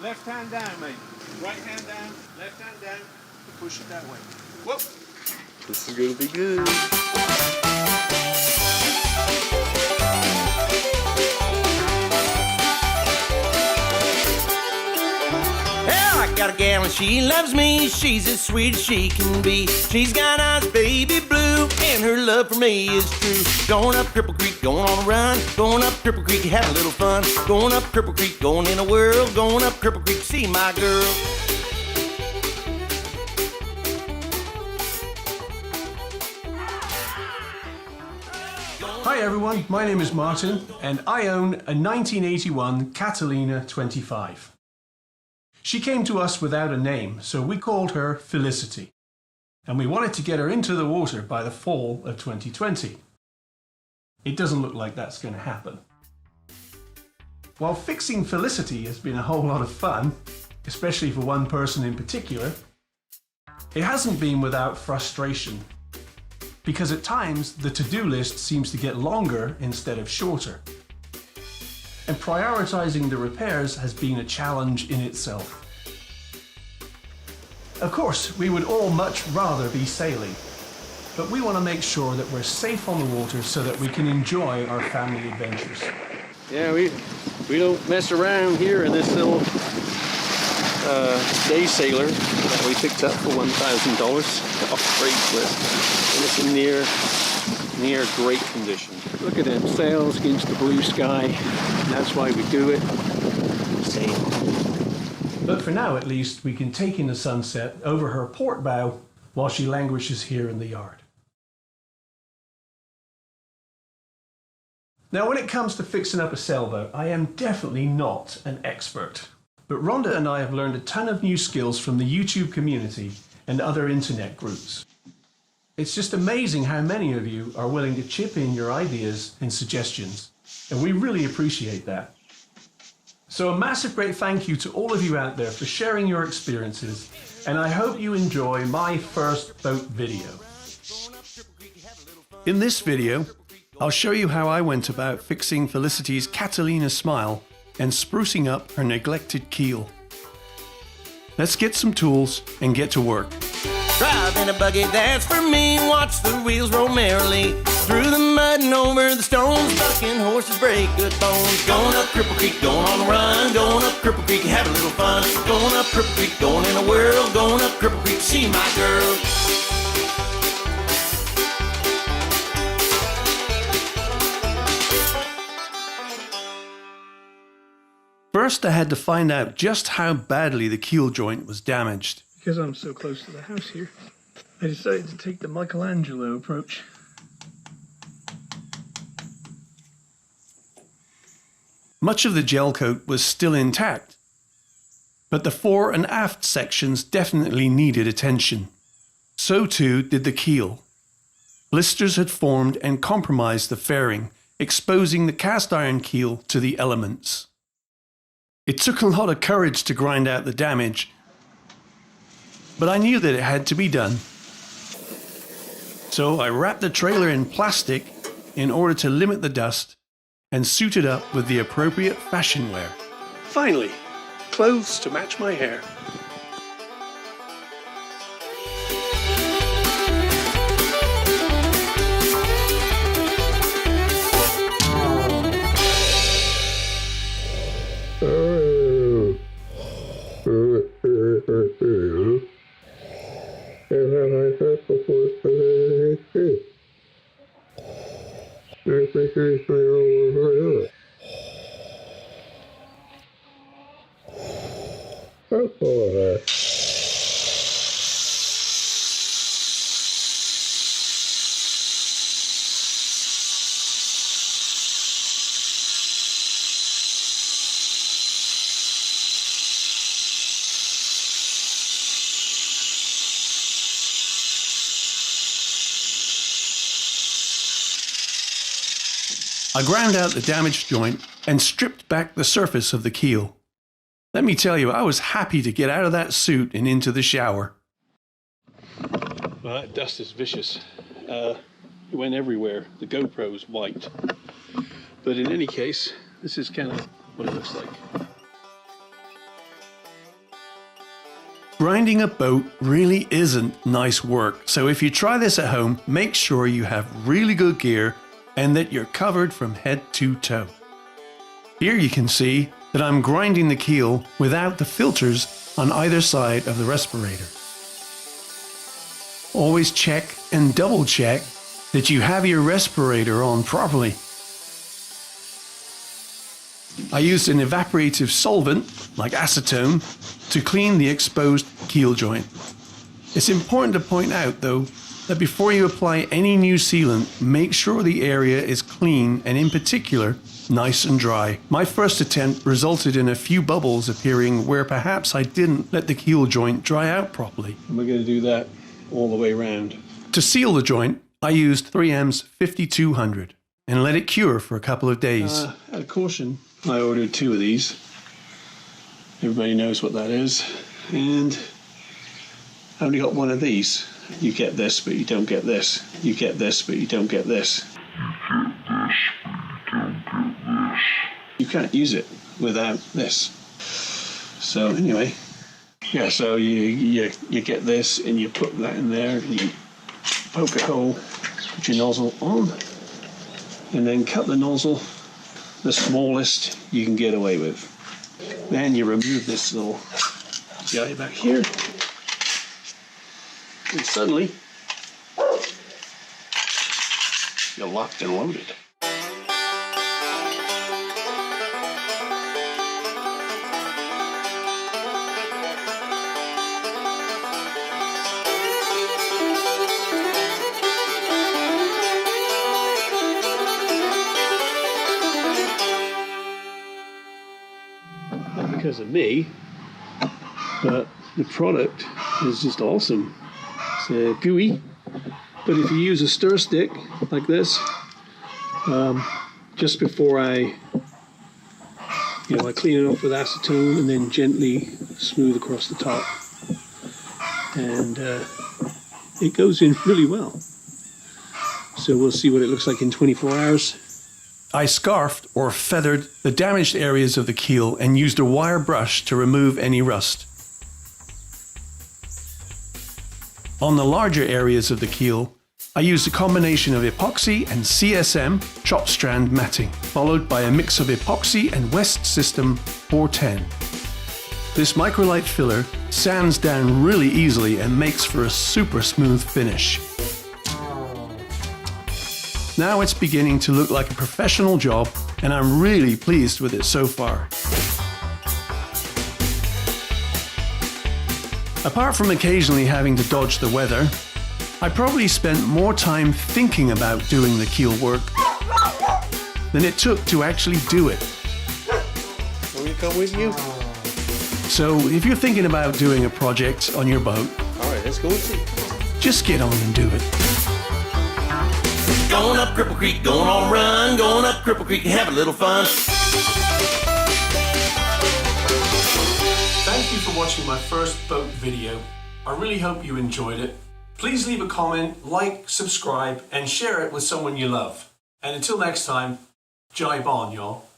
Left hand down, mate. Right hand down, left hand down. Push it that way. Whoop. This is gonna be good. I got a gal and she loves me. She's as sweet as she can be. She's got eyes baby blue, and her love for me is true. Going up Cripple Creek, going on a run. Going up Cripple Creek, having a little fun. Going up Cripple Creek, going in a whirl. Going up Cripple Creek, see my girl. Hi everyone, my name is Martin and I own a 1981 Catalina 25. She came to us without a name, so we called her Felicity, and we wanted to get her into the water by the fall of 2020. It doesn't look like that's going to happen. While fixing Felicity has been a whole lot of fun, especially for one person in particular, it hasn't been without frustration, because at times the to-do list seems to get longer instead of shorter. And prioritizing the repairs has been a challenge in itself. Of course, we would all much rather be sailing, but we want to make sure that we're safe on the water so that we can enjoy our family adventures. Yeah, we don't mess around here in this little day sailor that we picked up for $1,000 off Craigslist. And it's in near great condition. Look at them sails against the blue sky. That's why we do it. Sail. But for now, at least, we can take in the sunset over her port bow while she languishes here in the yard. Now, when it comes to fixing up a sailboat, I am definitely not an expert. But Rhonda and I have learned a ton of new skills from the YouTube community and other internet groups. It's just amazing how many of you are willing to chip in your ideas and suggestions, and we really appreciate that. So a massive great thank you to all of you out there for sharing your experiences, and I hope you enjoy my first boat video. In this video, I'll show you how I went about fixing Felicity's Catalina smile and sprucing up her neglected keel. Let's get some tools and get to work. Driving a buggy, that's for me. Watch the wheels roll merrily through the mud and over the stones. Bucking horses break good bones. Going up Cripple Creek, going on a run. Going up Cripple Creek, have a little fun. Going up Cripple Creek, going in a whirl. Going up Cripple Creek, see my girl. First, I had to find out just how badly the keel joint was damaged. Because I'm so close to the house here, I decided to take the Michelangelo approach. Much of the gel coat was still intact, but the fore and aft sections definitely needed attention. So too did the keel. Blisters had formed and compromised the fairing, exposing the cast iron keel to the elements. It took a lot of courage to grind out the damage, but I knew that it had to be done. So I wrapped the trailer in plastic in order to limit the dust and suit it up with the appropriate fashion wear. Finally, clothes to match my hair. I ground out the damaged joint and stripped back the surface of the keel. Let me tell you, I was happy to get out of that suit and into the shower. Well, that dust is vicious. It went everywhere. The GoPro's white. But in any case, this is kind of what it looks like. Grinding a boat really isn't nice work, so if you try this at home, make sure you have really good gear and that you're covered from head to toe. Here you can see that I'm grinding the keel without the filters on either side of the respirator. Always check and double check that you have your respirator on properly. I used an evaporative solvent, like acetone, to clean the exposed keel joint. It's important to point out, though, that before you apply any new sealant, make sure the area is clean and, in particular, nice and dry. My first attempt resulted in a few bubbles appearing where perhaps I didn't let the keel joint dry out properly. And we're going to do that all the way around. To seal the joint, I used 3M's 5200 and let it cure for a couple of days. Out of caution, I ordered 2 of these. Everybody knows what that is. And I only got 1 of these. You get this, but you don't get this. You get this, but you don't get this. You can't use it without this. So anyway, yeah, so you get this and you put that in there and you poke a hole, put your nozzle on, and then cut the nozzle the smallest you can get away with. Then you remove this little guy back here, and suddenly you're locked and loaded. Not because of me, but the product is just awesome. It's gooey, but if you use a stir stick like this, just before I clean it off with acetone and then gently smooth across the top, and it goes in really well. So we'll see what it looks like in 24 hours. I scarfed or feathered the damaged areas of the keel and used a wire brush to remove any rust. On the larger areas of the keel, I used a combination of epoxy and CSM chop strand matting, followed by a mix of epoxy and West System 410. This microlight filler sands down really easily and makes for a super smooth finish. Now it's beginning to look like a professional job, and I'm really pleased with it so far. Apart from occasionally having to dodge the weather, I probably spent more time thinking about doing the keel work than it took to actually do it. Want me to come with you? So if you're thinking about doing a project on your boat, Alright, let's go and see. just get on and do it. Going up Cripple Creek, going on a run, going up Cripple Creek and have a little fun. Thank you for watching my first boat video. I really hope you enjoyed it. Please leave a comment, like, subscribe, and share it with someone you love. And until next time, jibe on, y'all.